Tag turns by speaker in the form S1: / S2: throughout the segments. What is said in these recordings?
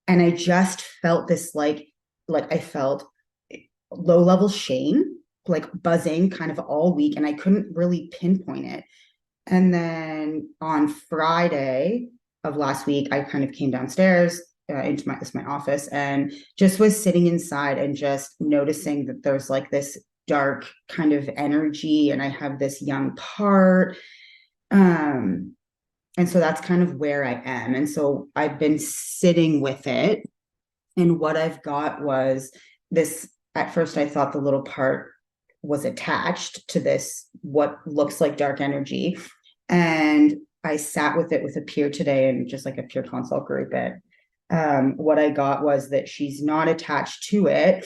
S1: And I just felt this like I felt low level shame, like buzzing kind of all week, and I couldn't really pinpoint it. And then on Friday of last week, I kind of came downstairs into my office and just was sitting inside and just noticing that there's like this dark kind of energy, and I have this young part. Um, and so that's kind of where I am. And so I've been sitting with it. And what I've got was this. At first, I thought the little part was attached to this, what looks like dark energy. And I sat with it with a peer today and just like a peer consult group. What I got was that she's not attached to it.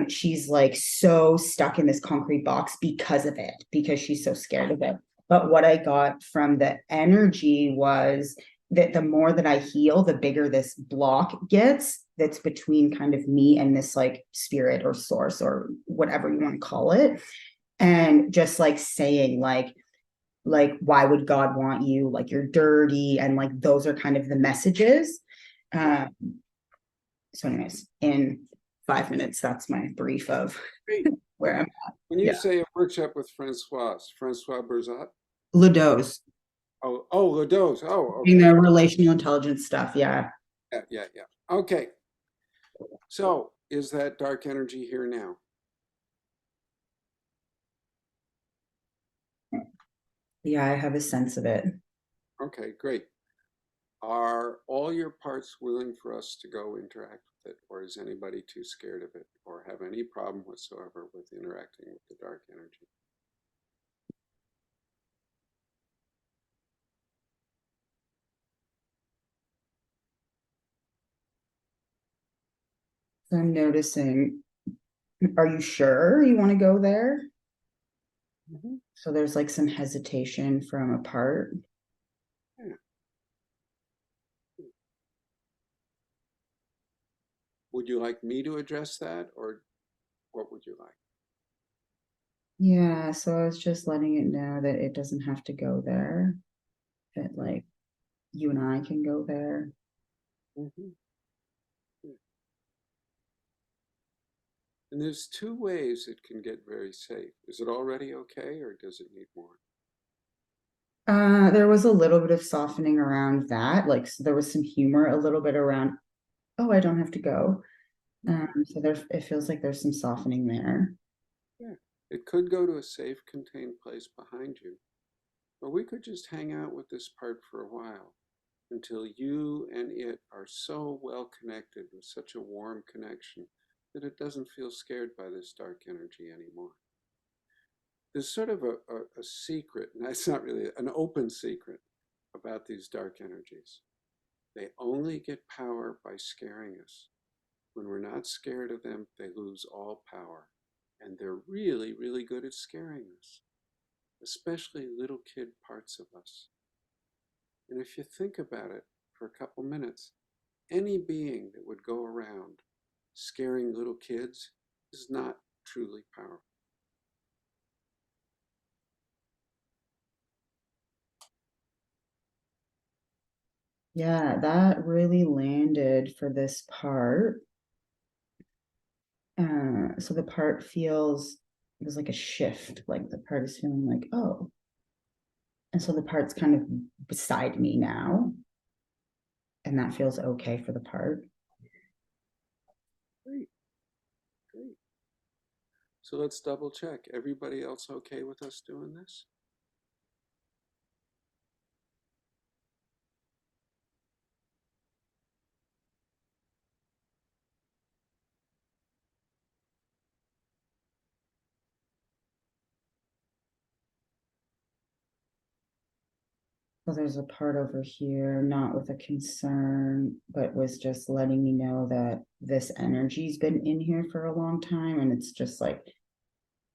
S1: She's like so stuck in this concrete box because of it, because she's so scared of it. But what I got from the energy was that the more that I heal, the bigger this block gets that's between kind of me and this like spirit or source or whatever you want to call it. And just like saying like why would God want you? Like you're dirty, and like those are kind of the messages. Um, so, anyways, in 5 minutes, that's my brief of
S2: Great.
S1: where I'm at.
S2: When you
S1: Yeah,
S2: say a workshop with Francois Berzat?
S1: Ludo's
S2: Oh, Ledos. Oh,
S1: doing
S2: okay.
S1: the relational intelligence stuff. Yeah,
S2: Yeah. Okay. So, is that dark energy here now?
S1: yeah, I have a sense of it.
S2: Okay, great. Are all your parts willing for us to go interact with it, or is anybody too scared of it, or have any problem whatsoever with interacting with the dark energy?
S1: So I'm noticing. Are you sure you want to go there?
S2: Hmm.
S1: So there's like some hesitation from a part.
S2: Yeah. Would you like me to address that, or what would you like?
S1: Yeah, so I was just letting it know that it doesn't have to go there. That like you and I can go there.
S2: Hmm. And there's two ways it can get very safe. Is it already okay, or does it need more?
S1: There was a little bit of softening around that. Like so there was some humor, a little bit around, oh, I don't have to go.
S2: Hmm.
S1: So there, it feels like there's some softening there.
S2: Yeah. It could go to a safe, contained place behind you, or we could just hang out with this part for a while until you and it are so well connected with such a warm connection that it doesn't feel scared by this dark energy anymore. There's sort of a secret, and it's not really an open secret about these dark energies. They only get power by scaring us. When we're not scared of them, they lose all power. And they're really, really good at scaring us, especially little kid parts of us. And if you think about it for a couple minutes, any being that would go around scaring little kids is not truly powerful.
S1: Yeah, that really landed for this part. So the part feels there's like a shift, like the part is feeling like, oh, and so the part's kind of beside me now, and that feels okay for the part.
S2: Great, great. So let's double check. Everybody else okay with us doing this?
S1: So there's a part over here, not with a concern, but was just letting me know that this energy's been in here for a long time, and it's just like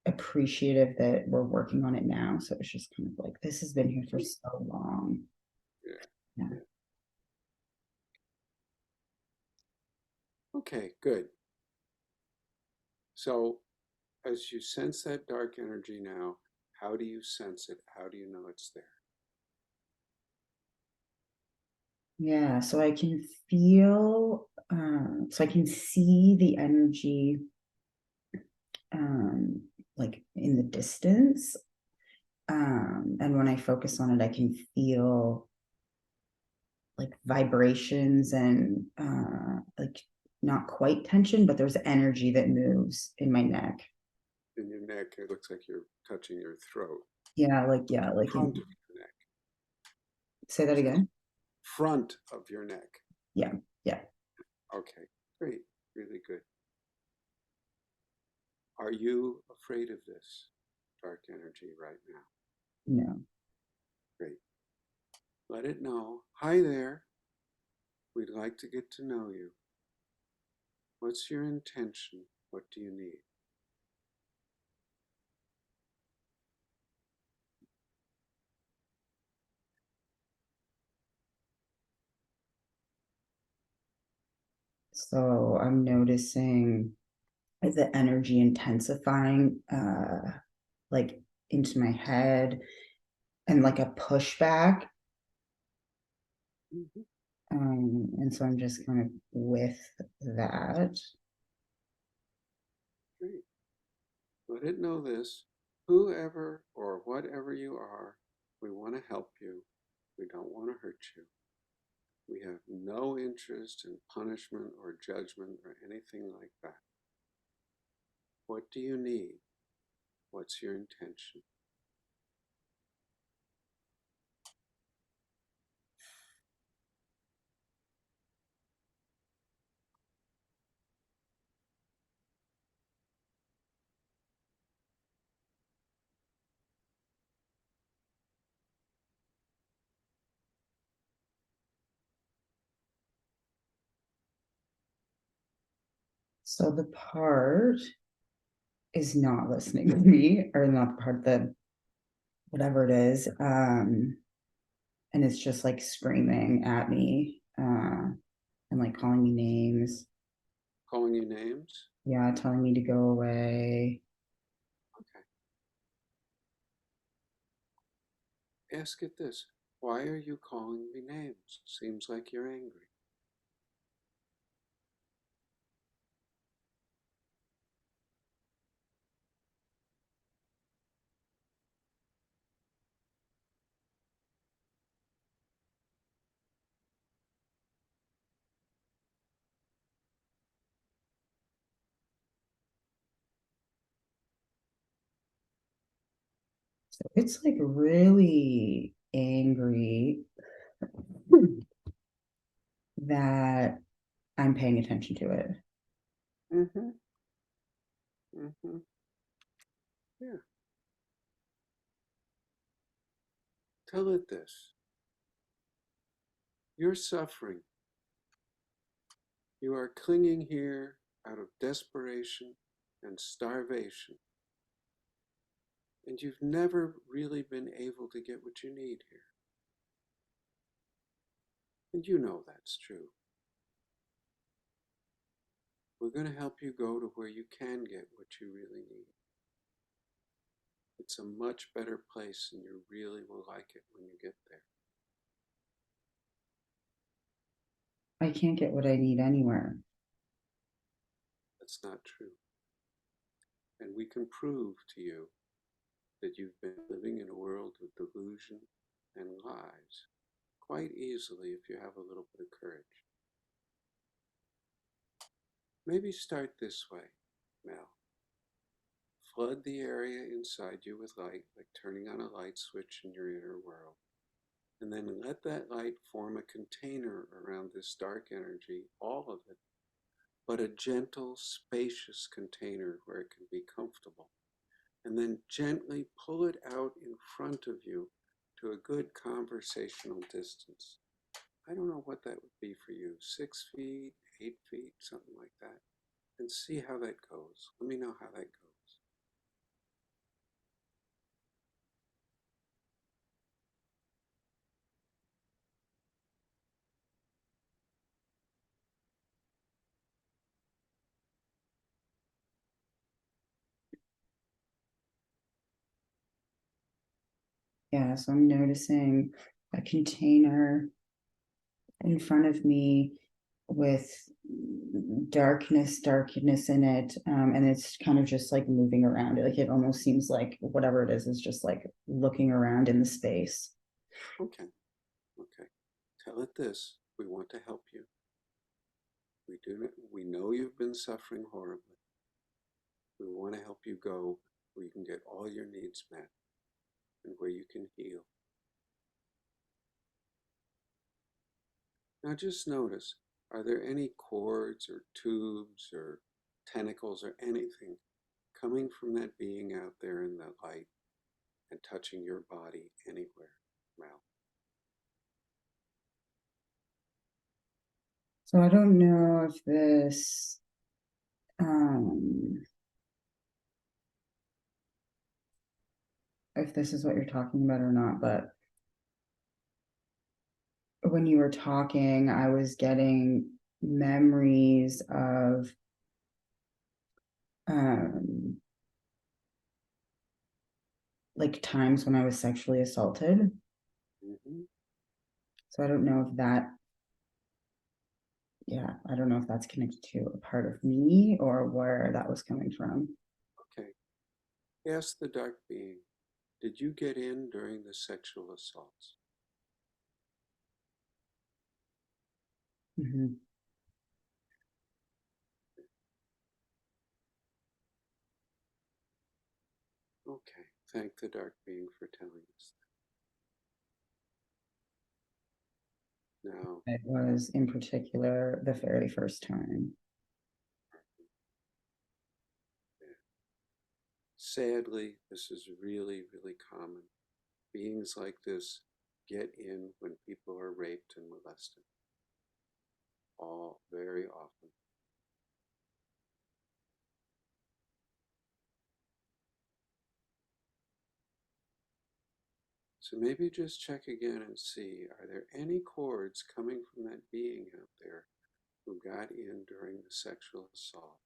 S1: appreciative that we're working on it now. So it's just kind of like this has been here for so long.
S2: Yeah,
S1: Yeah.
S2: yeah. Okay, good. So as you sense that dark energy now, how do you sense it? How do you know it's there?
S1: Yeah. So I can feel So I can see the energy like in the distance. And when I focus on it, I can feel like vibrations and like not quite tension, but there's energy that moves in my neck.
S2: In your neck, it looks like you're touching your throat.
S1: Yeah, like
S2: Front of your neck.
S1: Say that again.
S2: Front of your neck.
S1: Yeah.
S2: Okay, great, really good. Are you afraid of this dark energy right now?
S1: No.
S2: Great. Let it know. Hi there. We'd like to get to know you. What's your intention? What do you need?
S1: So I'm noticing the energy intensifying like into my head and like a pushback.
S2: Mm-hmm.
S1: And so I'm just kind of with that.
S2: Great. Let it know this. Whoever or whatever you are, we want to help you. We don't want to hurt you. We have no interest in punishment or judgment or anything like that. What do you need? What's your intention?
S1: So the part is not listening to me, or not the part that whatever it is. And it's just like screaming at me and like calling me names.
S2: Calling you names?
S1: Yeah, telling me to go away.
S2: Okay. Ask it this. Why are you calling me names? Seems like you're angry.
S1: So it's like really angry that I'm paying attention to it.
S2: Mm-hmm. Mm-hmm. Yeah. Tell it this. You're suffering. You are clinging here out of desperation and starvation. And you've never really been able to get what you need here. And you know that's true. We're going to help you go to where you can get what you really need. It's a much better place, and you really will like it when you get there.
S1: I can't get what I need anywhere.
S2: That's not true. And we can prove to you that you've been living in a world of delusion and lies quite easily if you have a little bit of courage. Maybe start this way, Mel. Flood the area inside you with light, like turning on a light switch in your inner world. And then let that light form a container around this dark energy, all of it, but a gentle, spacious container where it can be comfortable. And then gently pull it out in front of you to a good conversational distance. I don't know what that would be for you, 6 feet, 8 feet, something like that. And see how that goes. Let me know how that goes.
S1: Yeah, so I'm noticing a container in front of me with darkness in it, and it's kind of just like moving around. Like it almost seems like whatever it is just like looking around in the space.
S2: Okay. Okay. Tell it this. We want to help you. We know you've been suffering horribly. We want to help you go where you can get all your needs met and where you can heal. Now just notice, are there any cords or tubes or tentacles or anything coming from that being out there in the light and touching your body anywhere, Mal?
S1: So I don't know if this is what you're talking about or not, but when you were talking, I was getting memories of like times when I was sexually assaulted.
S2: Mm-hmm.
S1: So I don't know if that, I don't know if that's connected to a part of me or where that was coming from.
S2: Okay. Ask the dark being, did you get in during the sexual assaults?
S1: Mm-hmm.
S2: Okay. Thank the dark being for telling us that. Now,
S1: It was in particular the very first time.
S2: sadly, this is really, really common. Beings like this get in when people are raped and molested. All very often. So maybe just check again and see, are there any cords coming from that being out there who got in during the sexual assault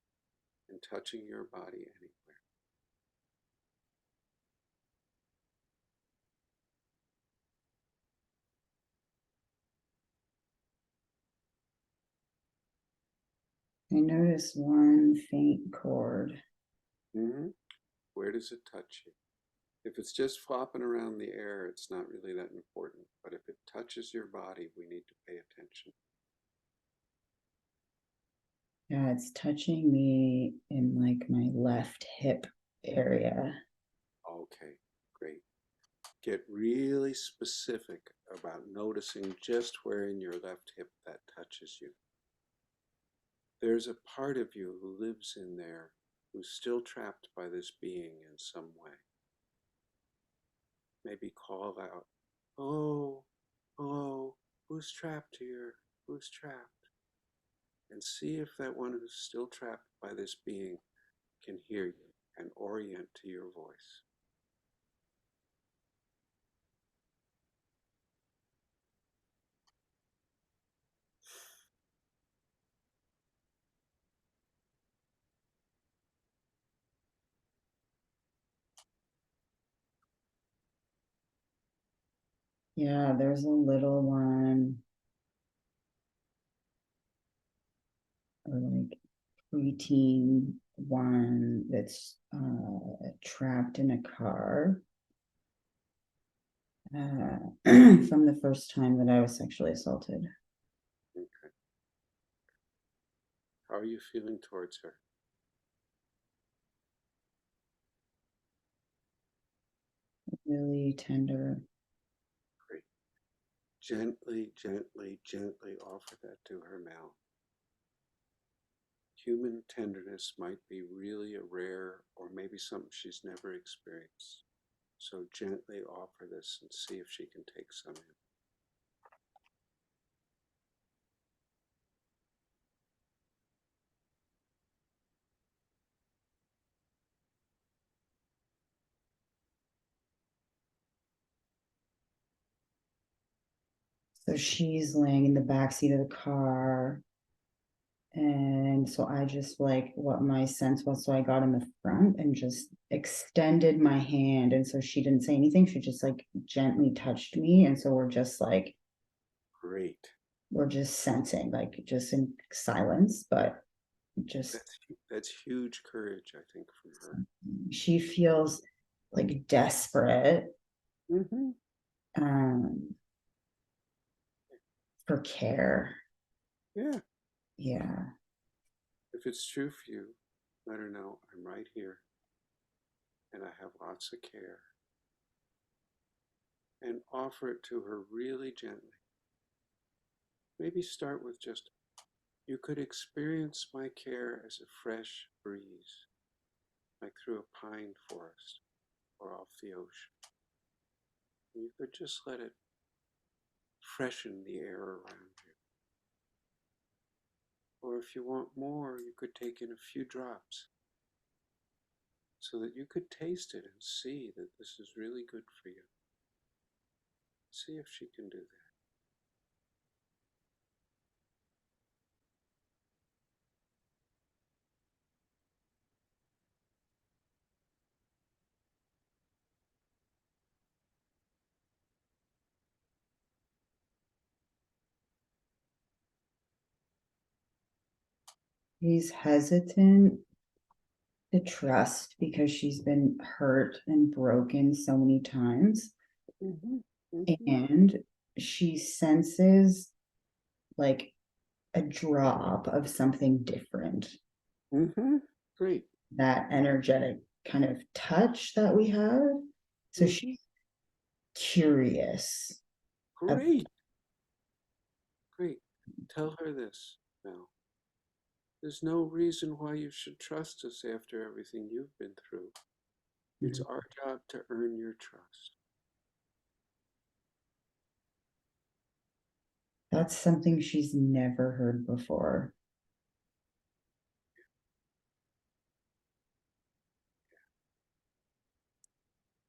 S2: and touching your body anywhere?
S1: I noticed one faint cord.
S2: Mm-hmm. Where does it touch you? If it's just flopping around the air, it's not really that important. But if it touches your body, we need to pay attention.
S1: Yeah, it's touching me in like my left hip area.
S2: Okay, great. Get really specific about noticing just where in your left hip that touches you. There's a part of you who lives in there who's still trapped by this being in some way. Maybe call out, "Oh, hello, who's trapped here? Who's trapped?" And see if that one who's still trapped by this being can hear you and orient to your voice.
S1: Yeah, there's a little one, or like preteen one that's trapped in a car from the first time that I was sexually assaulted.
S2: Okay. How are you feeling towards her?
S1: Really tender.
S2: Great. Gently, gently, gently offer that to her mouth. Human tenderness might be really a rare or maybe something she's never experienced. So gently offer this and see if she can take some in.
S1: So she's laying in the back seat of the car. And so I just like what my sense was. So I got in the front and just extended my hand. And so she didn't say anything. She just like gently touched me. And so we're just like,
S2: Great.
S1: or just sensing, like just in silence, but just
S2: That's huge courage, I think, from her.
S1: she feels like desperate
S2: Mm-hmm.
S1: um, for care.
S2: Yeah.
S1: Yeah.
S2: If it's true for you, let her know I'm right here and I have lots of care. And offer it to her really gently. Maybe start with just, you could experience my care as a fresh breeze, like through a pine forest or off the ocean. And you could just let it freshen the air around you. Or if you want more, you could take in a few drops so that you could taste it and see that this is really good for you. See if she can do that.
S1: He's hesitant to trust because she's been hurt and broken so many times.
S2: Mm-hmm. Mm-hmm.
S1: And she senses like a drop of something different.
S2: Mm-hmm. Great.
S1: That energetic kind of touch that we have. So
S2: Mm-hmm.
S1: she's curious.
S2: Great. Great. Tell her this now. There's no reason why you should trust us after everything you've been through. It's our job to earn your trust.
S1: That's something she's never heard before.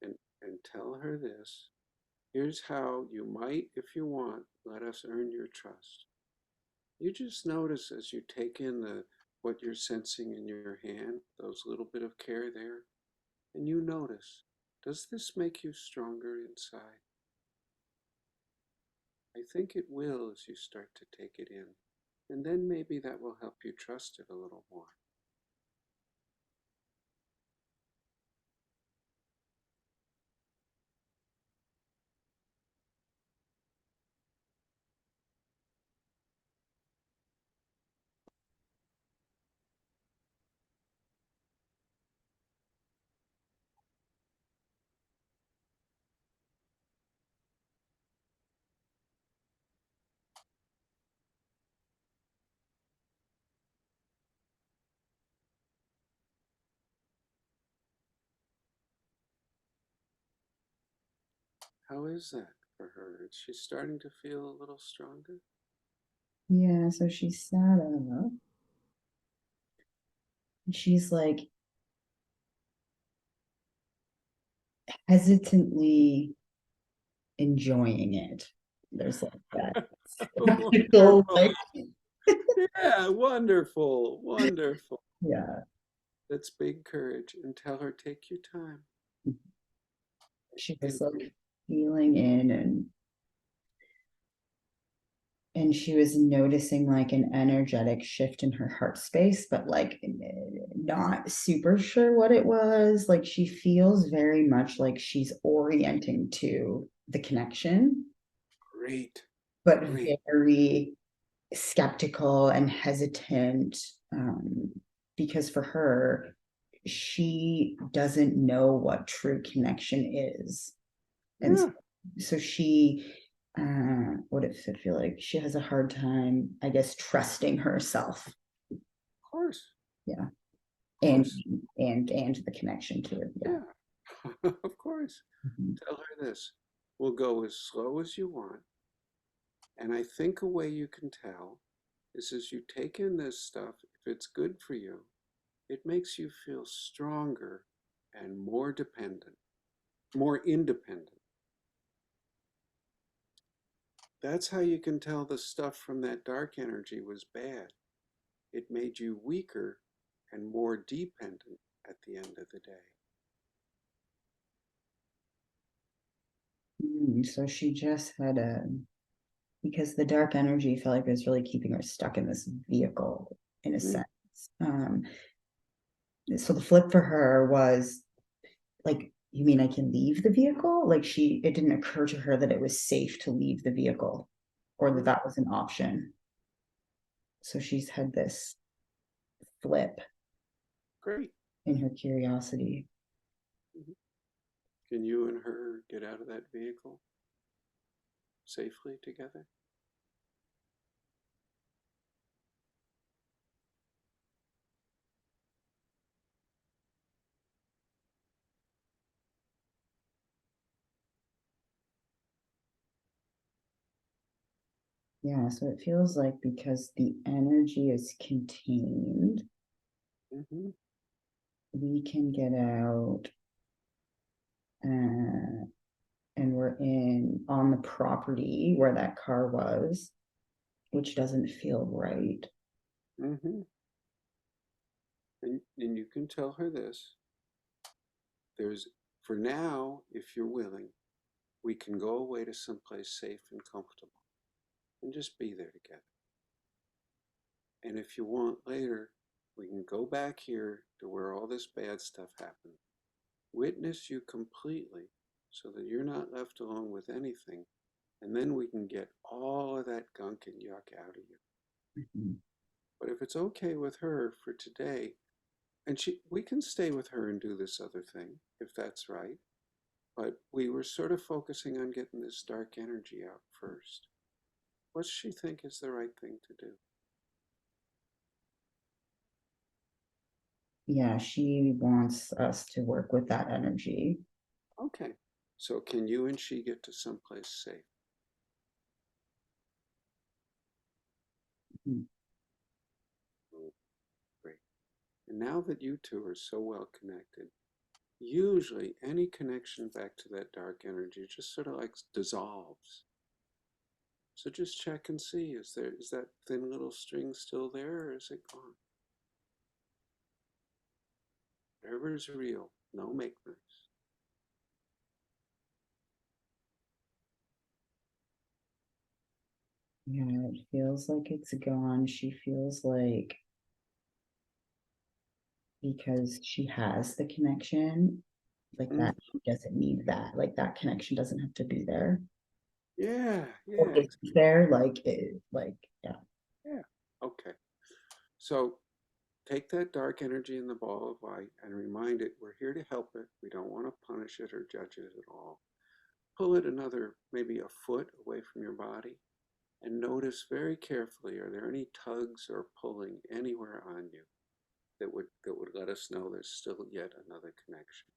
S2: And tell her this. Here's how you might, if you want, let us earn your trust. You just notice as you take in the what you're sensing in your hand, those little bit of care there, and you notice, does this make you stronger inside? I think it will as you start to take it in. And then maybe that will help you trust it a little more. How is that for her? Is she starting to feel a little stronger?
S1: Yeah, so she sat up. She's like hesitantly enjoying it. There's like that skeptical,
S2: Wonderful.
S1: like,
S2: Yeah, wonderful. Wonderful.
S1: yeah.
S2: That's big courage. And tell her, take your time.
S1: She
S2: You
S1: was
S2: can breathe.
S1: like feeling in and she was noticing like an energetic shift in her heart space, but like not super sure what it was. Like she feels very much like she's orienting to the connection,
S2: Great.
S1: but
S2: Great.
S1: very skeptical and hesitant, because for her, she doesn't know what true connection is. And
S2: Yeah,
S1: so she, what does it feel like? She has a hard time, I guess, trusting herself.
S2: of course.
S1: Yeah.
S2: Of
S1: And
S2: course.
S1: and the connection to it. Yeah.
S2: Yeah. Of course.
S1: Mhm.
S2: Tell her this. We'll go as slow as you want. And I think a way you can tell is as you take in this stuff, if it's good for you, it makes you feel stronger and more dependent, more independent. That's how you can tell the stuff from that dark energy was bad. It made you weaker and more dependent at the end of the day.
S1: So she just had because the dark energy felt like it was really keeping her stuck in this vehicle in a sense. So the flip for her was like, you mean I can leave the vehicle? Like it didn't occur to her that it was safe to leave the vehicle or that that was an option. So she's had this flip
S2: Great.
S1: in her curiosity.
S2: Can you and her get out of that vehicle safely together?
S1: Yeah, so it feels like because the energy is contained, we can get out and we're on the property where that car was, which doesn't feel right.
S2: And you can tell her this. For now, if you're willing, we can go away to someplace safe and comfortable and just be there together. And if you want later, we can go back here to where all this bad stuff happened, witness you completely so that you're not left alone with anything, and then we can get all of that gunk and yuck out of you. But if it's okay with her for today, and we can stay with her and do this other thing, if that's right. But we were sort of focusing on getting this dark energy out first. What does she think is the right thing to do?
S1: Yeah, she wants us to work with that energy.
S2: Okay. So can you and she get to someplace safe? Great. And now that you two are so well connected, usually any connection back to that dark energy just sort of like dissolves. So just check and see, is that thin little string still there or is it gone? Whatever is real, no make-believe.
S1: Yeah, it feels like it's gone. She feels like because she has the connection, like that she doesn't need that. Like that connection doesn't have to be there.
S2: Yeah,
S1: Or
S2: yeah,
S1: it's there, yeah.
S2: yeah. Okay. So take that dark energy in the ball of light and remind it we're here to help it. We don't want to punish it or judge it at all. Pull it another, maybe a foot away from your body and notice very carefully, are there any tugs or pulling anywhere on you that would let us know there's still yet another connection?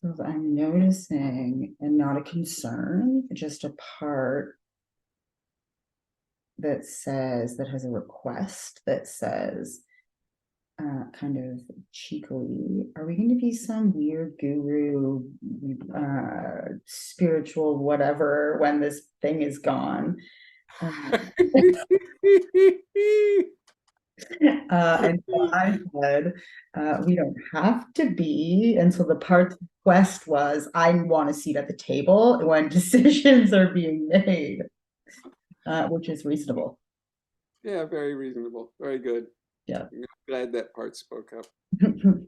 S1: So I'm noticing, and not a concern, just a part that has a request that says, kind of cheekily, are we going to be some weird guru, spiritual whatever when this thing is gone? And so I said, we don't have to be. And so the part request was, I want a seat at the table when decisions are being made, which is reasonable.
S2: Yeah, very reasonable. Very good.
S1: Yeah.
S2: I'm glad that part spoke up. Okay.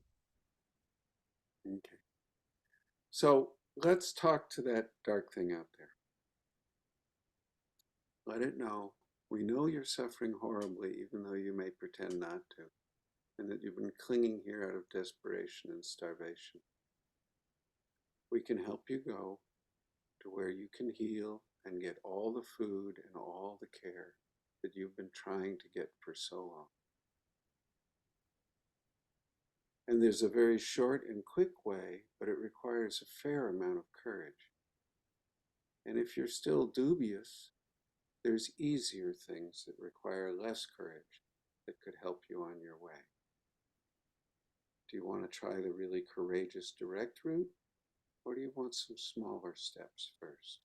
S2: So let's talk to that dark thing out there. Let it know. We know you're suffering horribly, even though you may pretend not to, and that you've been clinging here out of desperation and starvation. We can help you go to where you can heal and get all the food and all the care that you've been trying to get for so long. And there's a very short and quick way, but it requires a fair amount of courage. And if you're still dubious, there's easier things that require less courage that could help you on your way. Do you want to try the really courageous direct route? Or do you want some smaller steps first?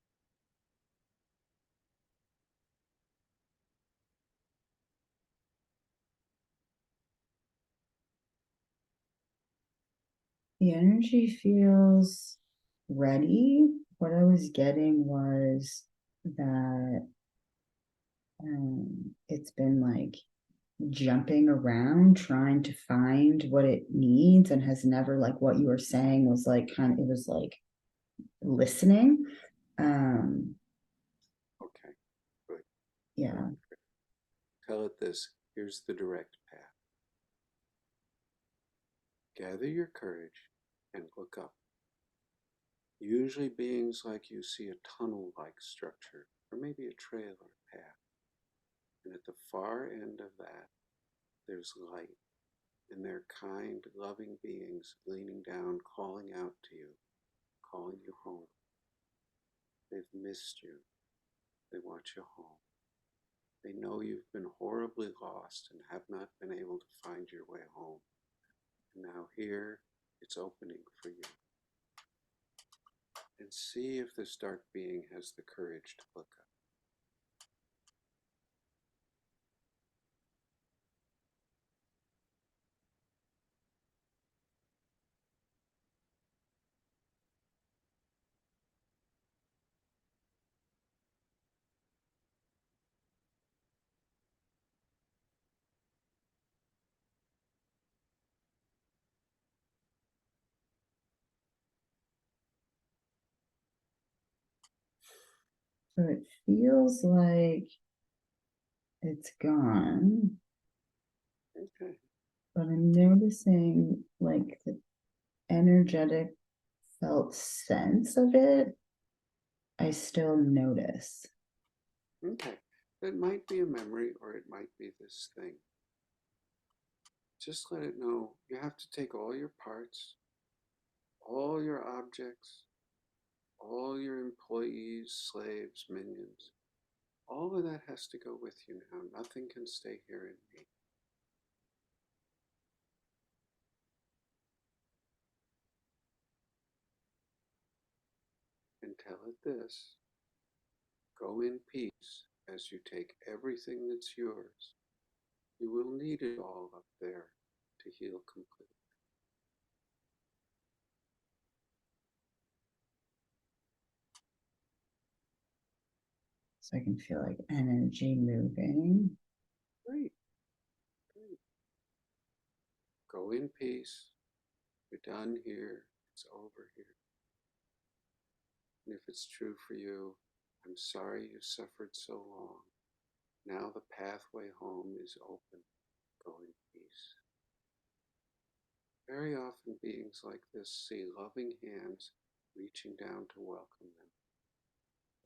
S1: The energy feels ready. What I was getting was that it's been like jumping around trying to find what it needs and has never, like what you were saying was like kind of, it was like listening.
S2: Okay, good.
S1: Yeah.
S2: Tell it this. Here's the direct path. Gather your courage and look up. Usually beings like you see a tunnel-like structure, or maybe a trail or a path. And at the far end of that, there's light, and they're kind, loving beings leaning down, calling out to you, calling you home. They've missed you. They want you home. They know you've been horribly lost and have not been able to find your way home. And now here, it's opening for you. And see if this dark being has the courage to look up.
S1: So it feels like it's gone,
S2: Okay.
S1: but I'm noticing like the energetic felt sense of it. I still notice.
S2: Okay. It might be a memory or it might be this thing. Just let it know you have to take all your parts, all your objects, all your employees, slaves, minions. All of that has to go with you now. Nothing can stay here in me. And tell it this. Go in peace as you take everything that's yours. You will need it all up there to heal completely.
S1: So I can feel like energy moving.
S2: Great. Great. Go in peace. You're done here. It's over here. And if it's true for you, I'm sorry you suffered so long. Now the pathway home is open. Go in peace. Very often beings like this see loving hands reaching down to welcome them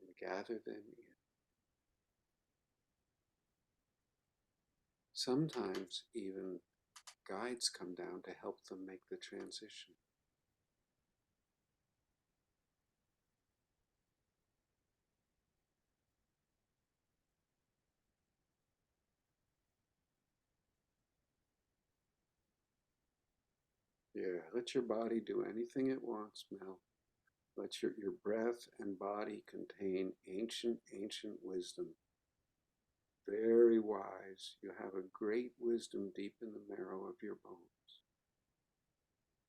S2: and gather them in. Sometimes even guides come down to help them make the transition. Yeah, let your body do anything it wants, Mel. Let your breath and body contain ancient, ancient wisdom. Very wise. You have a great wisdom deep in the marrow of your bones.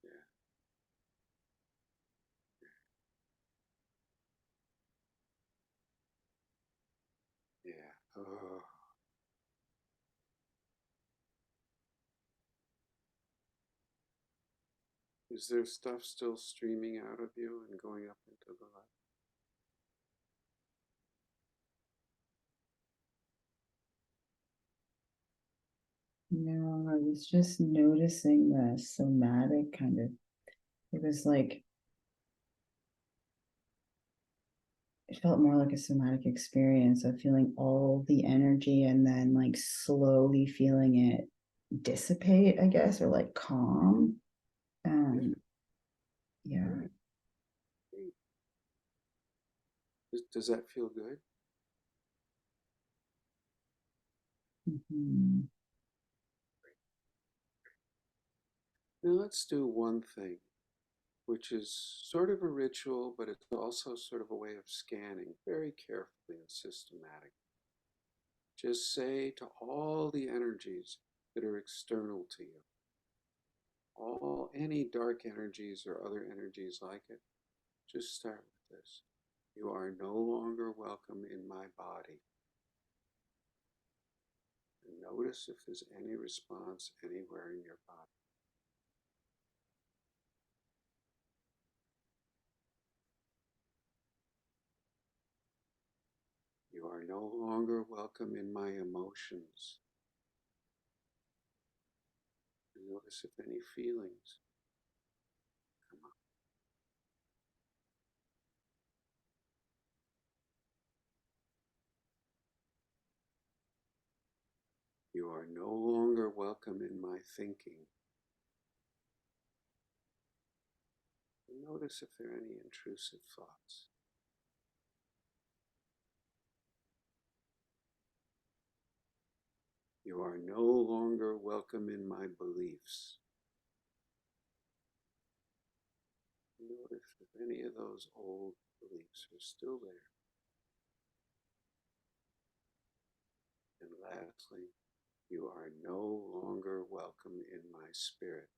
S2: Yeah. Yeah. Oh. Is there stuff still streaming out of you and going up into the light?
S1: No, I was just noticing the somatic kind of, it was like, it felt more like a somatic experience of feeling all the energy and then like slowly feeling it dissipate, I guess, or like calm.
S2: Yeah.
S1: Yeah.
S2: Right. Does that feel good?
S1: Mhm.
S2: Now let's do one thing. which is sort of a ritual, but it's also sort of a way of scanning very carefully and systematic. Just say to all the energies that are external to you, any dark energies or other energies like it, just start with this. You are no longer welcome in my body. And notice if there's any response anywhere in your body. You are no longer welcome in my emotions. And notice if any feelings come up. You are no longer welcome in my thinking. And notice if there are any intrusive thoughts. You are no longer welcome in my beliefs. Notice if any of those old beliefs are still there. And lastly, you are no longer welcome in my spirit.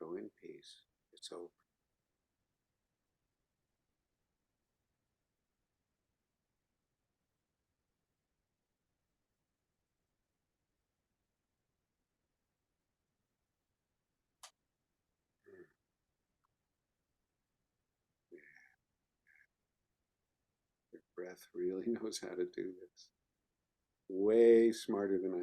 S2: Go in peace. It's over. Your breath really knows how to do this. Way smarter than I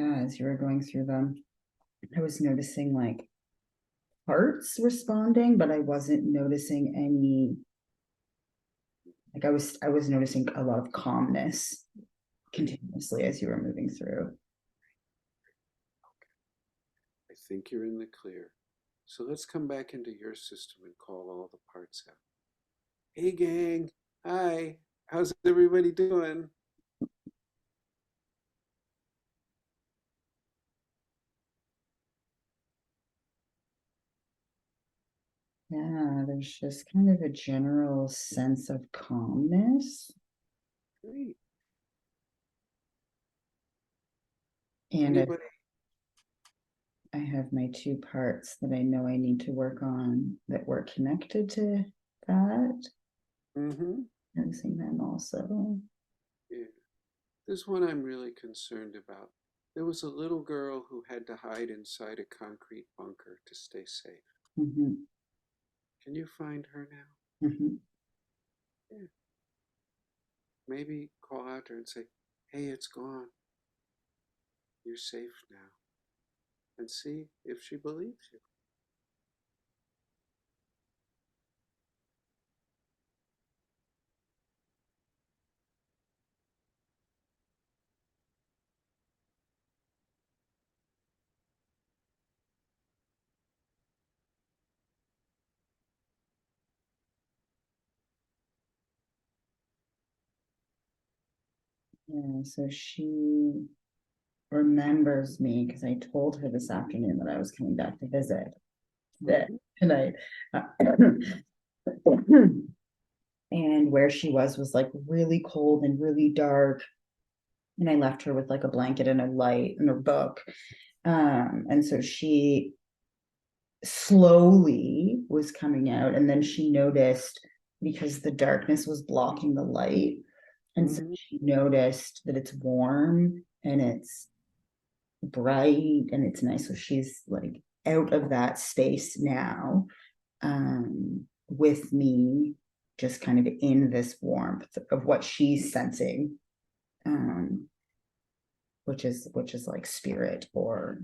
S2: am.
S1: Yeah, as you were going through them, I was noticing like parts responding, but I wasn't noticing any. Like I was noticing a lot of calmness continuously as you were moving through.
S2: I think you're in the clear. So let's come back into your system and call all the parts out. Hey gang, hi, how's everybody doing?
S1: Yeah, there's just kind of a general sense of calmness.
S2: Great.
S1: And
S2: Anybody?
S1: I have my two parts that I know I need to work on that were connected to that.
S2: Mm-hmm.
S1: Noticing them also.
S2: Yeah. There's one I'm really concerned about. There was a little girl who had to hide inside a concrete bunker to stay safe.
S1: Mm-hmm.
S2: Can you find her now?
S1: Mm-hmm.
S2: Yeah. Maybe call out to her and say, hey, it's gone. You're safe now. And see if she believes you.
S1: Yeah, so she remembers me because I told her this afternoon that I was coming back to visit that tonight. And where she was like really cold and really dark. And I left her with like a blanket and a light and a book. And so she slowly was coming out, and then she noticed because the darkness was blocking the light. And so
S2: Mm-hmm.
S1: she noticed that it's warm and it's bright and it's nice. So she's like out of that space now, with me, just kind of in this warmth of what she's sensing, um, which is like spirit or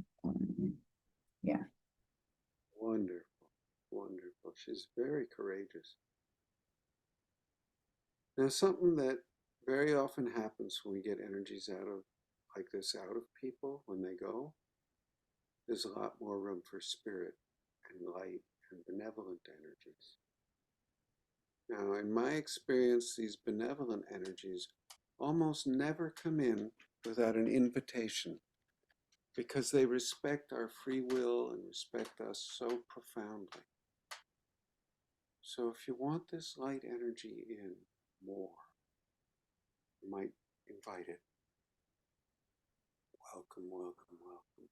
S1: yeah.
S2: Wonderful. Wonderful. She's very courageous. Now, something that very often happens when we get energies out of like this out of people when they go, there's a lot more room for spirit and light and benevolent energies. Now, in my experience, these benevolent energies almost never come in without an invitation because they respect our free will and respect us so profoundly. So if you want this light energy in more, you might invite it. Welcome, welcome, welcome.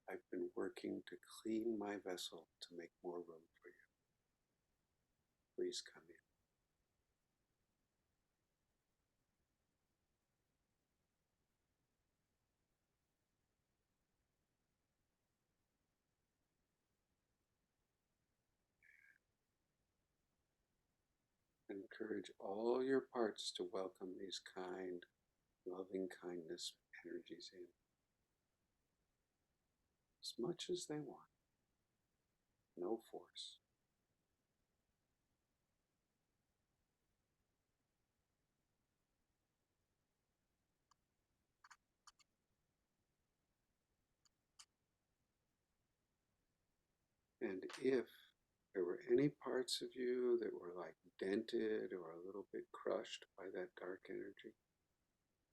S2: I've been working to clean my vessel to make more room for you. Please come in. Encourage all your parts to welcome these kind, loving kindness energies in as much as they want. No force. And if there were any parts of you that were like dented or a little bit crushed by that dark energy,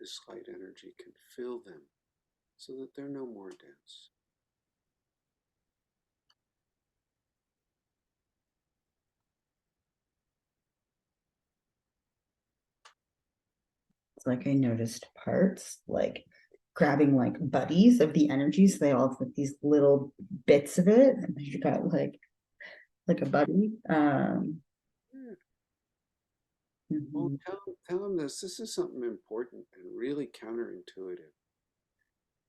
S2: this light energy can fill them so that they're no more dense.
S1: It's like I noticed parts like grabbing like buddies of the energies. They all have like these little bits of it, and you got like a buddy.
S2: Yeah. Well,
S1: Mhm.
S2: tell them this. This is something important and really counterintuitive.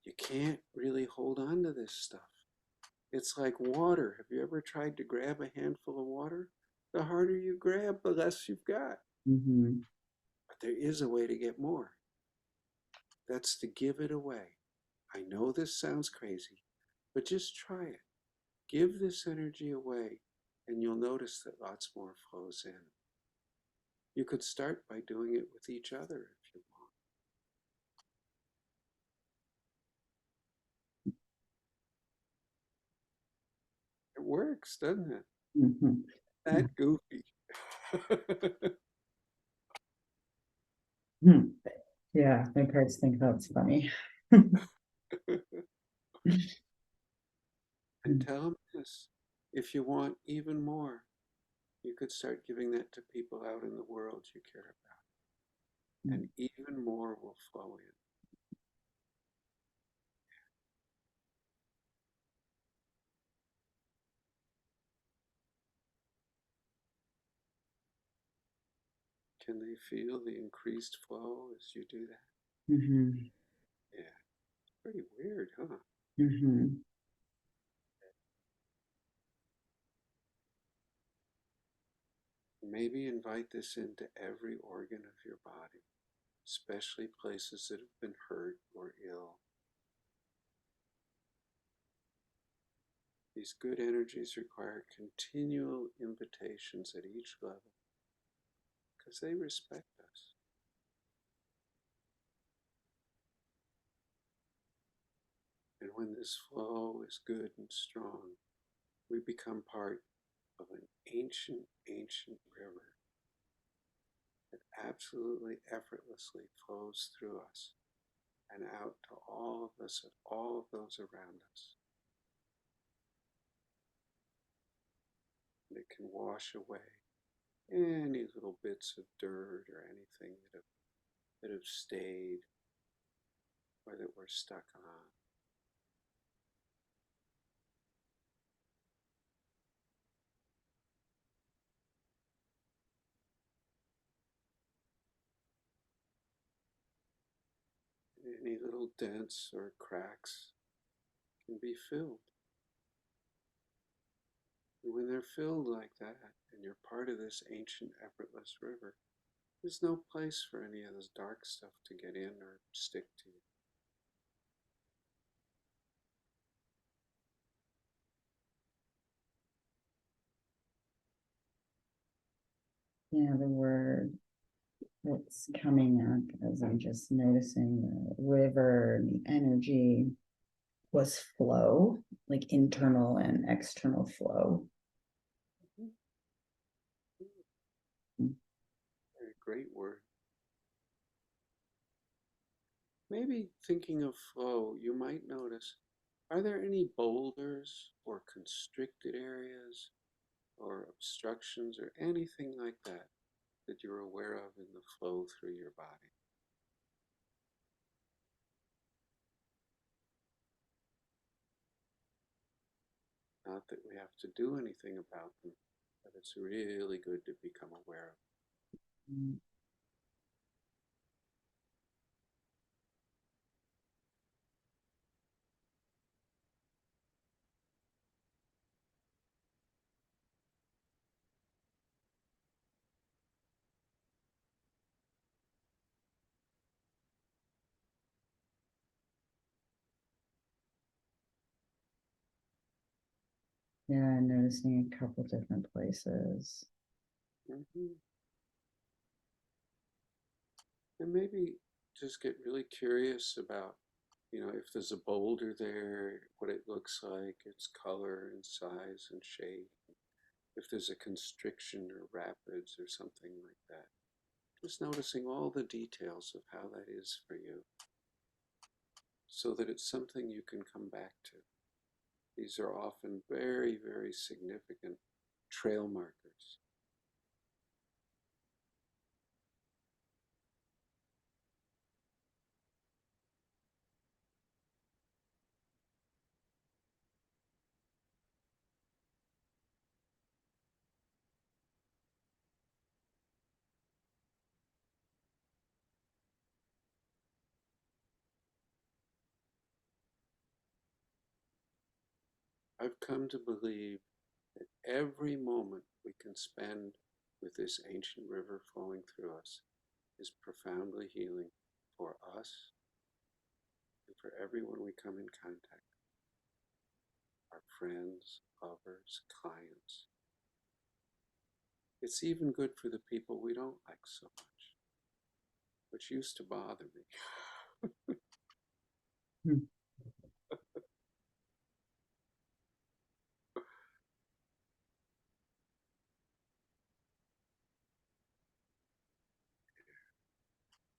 S2: You can't really hold on to this stuff. It's like water. Have you ever tried to grab a handful of water? The harder you grab, the less you've got.
S1: Mhm.
S2: But there is a way to get more. That's to give it away. I know this sounds crazy, but just try it. Give this energy away, and you'll notice that lots more flows in. You could start by doing it with each other if you want. It works, doesn't it?
S1: Mhm.
S2: That goofy.
S1: Mhm. Yeah, my parents think that's funny.
S2: And tell them this. If you want even more, you could start giving that to people out in the world you care about. And even more will flow in. Can they feel the increased flow as you do that?
S1: Mhm.
S2: Yeah, pretty weird, huh?
S1: Mhm.
S2: Maybe invite this into every organ of your body, especially places that have been hurt or ill. These good energies require continual invitations at each level because they respect us. And when this flow is good and strong, we become part of an ancient, ancient river that absolutely effortlessly flows through us and out to all of us and all of those around us. And it can wash away any little bits of dirt or anything that have stayed or that we're stuck on. Any little dents or cracks can be filled. And when they're filled like that, and you're part of this ancient, effortless river, there's no place for any of this dark stuff to get in or stick to you.
S1: Yeah, the word that's coming up as I'm just noticing the river and the energy was flow, like internal and external flow.
S2: Very great word. Maybe thinking of flow, you might notice, are there any boulders or constricted areas or obstructions or anything like that that you're aware of in the flow through your body? Not that we have to do anything about them, but it's really good to become aware of.
S1: Mm. Yeah, I'm noticing a couple different places.
S2: Mm-hmm. And maybe just get really curious about, if there's a boulder there, what it looks like, its color and size and shape. If there's a constriction or rapids or something like that. Just noticing all the details of how that is for you so that it's something you can come back to. These are often very, very significant trail markers. I've come to believe that every moment we can spend with this ancient river flowing through us is profoundly healing for us and for everyone we come in contact with, our friends, lovers, clients. It's even good for the people we don't like so much, which used to bother me.
S1: Hmm.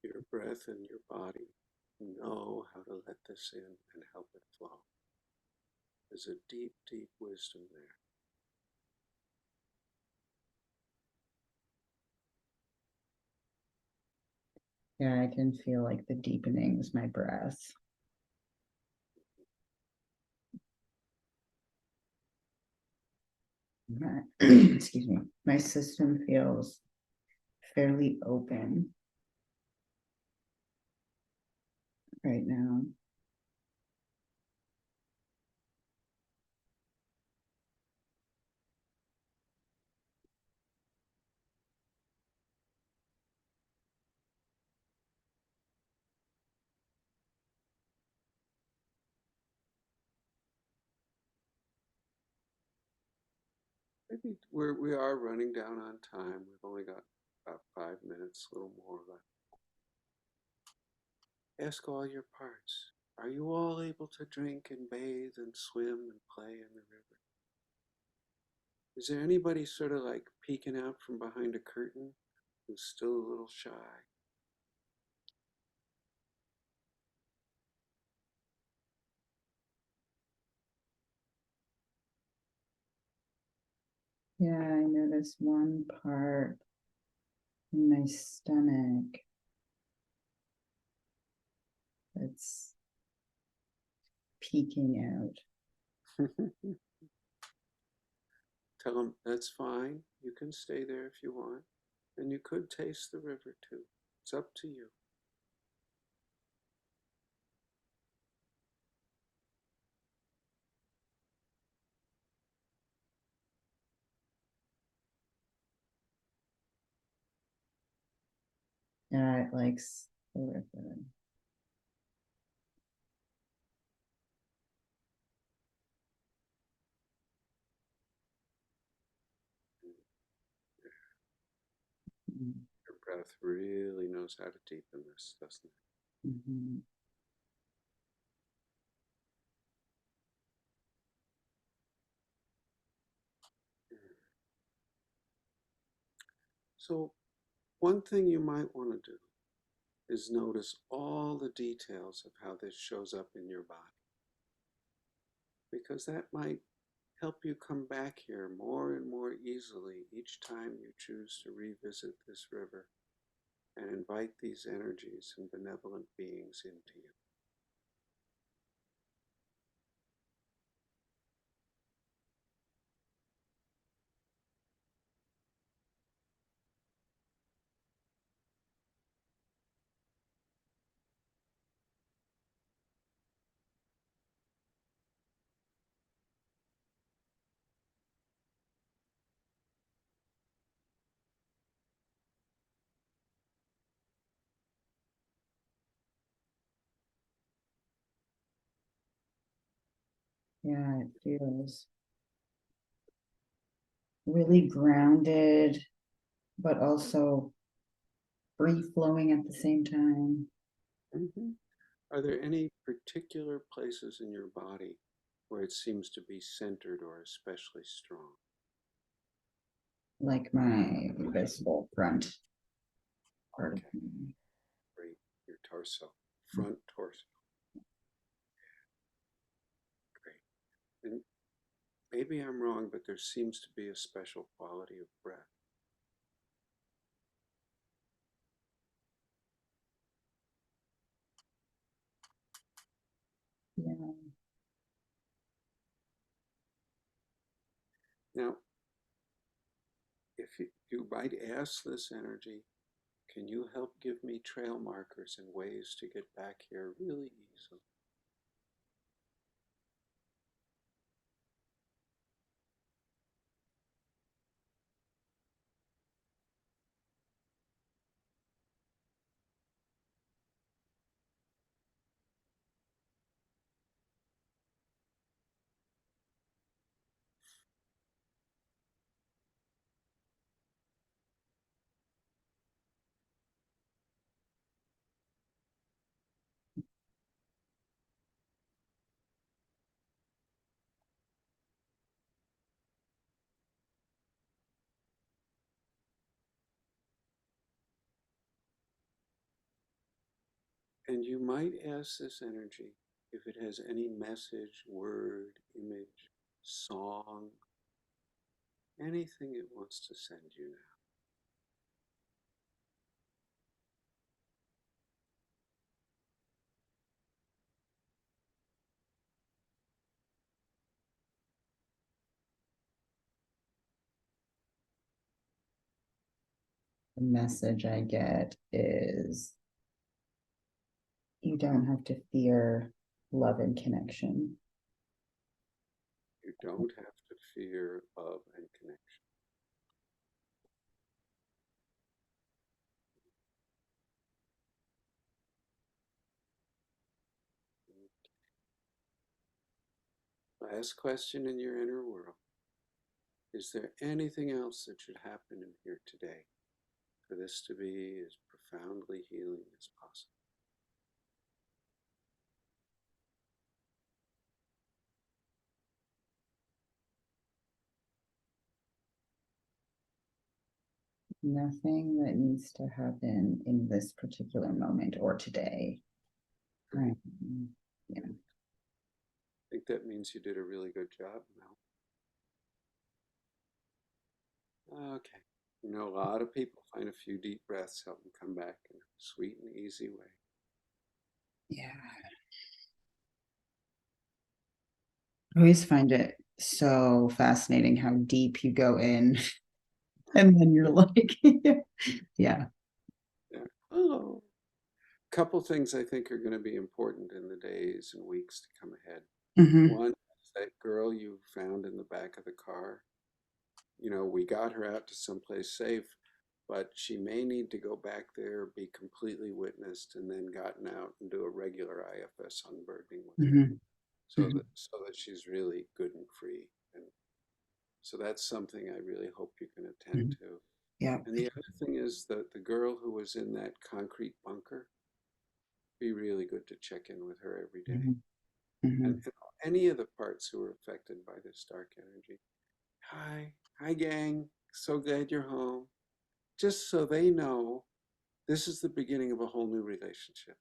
S2: Your breath and your body know how to let this in and help it flow. There's a deep, deep wisdom there.
S1: Yeah, I can feel like the deepening is my breath. Excuse me, my system feels fairly open right now.
S2: Maybe we are running down on time. We've only got about 5 minutes, a little more left. Ask all your parts. Are you all able to drink and bathe and swim and play in the river? Is there anybody sort of like peeking out from behind a curtain who's still a little shy?
S1: Yeah, I notice one part in my stomach that's peeking out.
S2: Tell them that's fine. You can stay there if you want. And you could taste the river too. It's up to you.
S1: Yeah, it likes the river. Mm-hmm.
S2: Your breath really knows how to deepen this, doesn't it?
S1: Mm-hmm.
S2: So, one thing you might want to do is notice all the details of how this shows up in your body, because that might help you come back here more and more easily each time you choose to revisit this river and invite these energies and benevolent beings into you.
S1: Yeah, it feels really grounded, but also free flowing at the same time.
S2: Mm-hmm. Are there any particular places in your body where it seems to be centered or especially strong?
S1: Like my visible front part of
S2: Okay,
S1: me.
S2: great. Your torso, front torso, great. And maybe I'm wrong, but there seems to be a special quality of breath.
S1: Yeah.
S2: Now, if you might ask this energy, can you help give me trail markers and ways to get back here really easily? And you might ask this energy if it has any message, word, image, song, anything it wants to send you now.
S1: The message I get is you don't have to fear love and connection.
S2: You don't have to fear love and connection. Last question in your inner world. Is there anything else that should happen in here today for this to be as profoundly healing as possible?
S1: Nothing that needs to happen in this particular moment or today.
S2: Great.
S1: Yeah.
S2: I think that means you did a really good job, Mel. Okay. You know, a lot of people find a few deep breaths help them come back in a sweet and easy way.
S1: Yeah. I always find it so fascinating how deep you go in and then you're like, yeah.
S2: Yeah. Oh. Couple things I think are going to be important in the days and weeks to come ahead.
S1: Mm-hmm.
S2: One is that girl you found in the back of the car. You know, we got her out to someplace safe, but she may need to go back there, be completely witnessed, and then gotten out and do a regular IFS unburdening with her,
S1: Mm-hmm. Mm-hmm.
S2: so that she's really good and free. And so that's something I really hope you can attend
S1: Mm-hmm.
S2: to.
S1: Yeah.
S2: And the other thing is that the girl who was in that concrete bunker, be really good to check in with her every day.
S1: Mm-hmm. Mm-hmm.
S2: And any of the parts who are affected by this dark energy. Hi, gang. So glad you're home. Just so they know This is the beginning of a whole new relationship.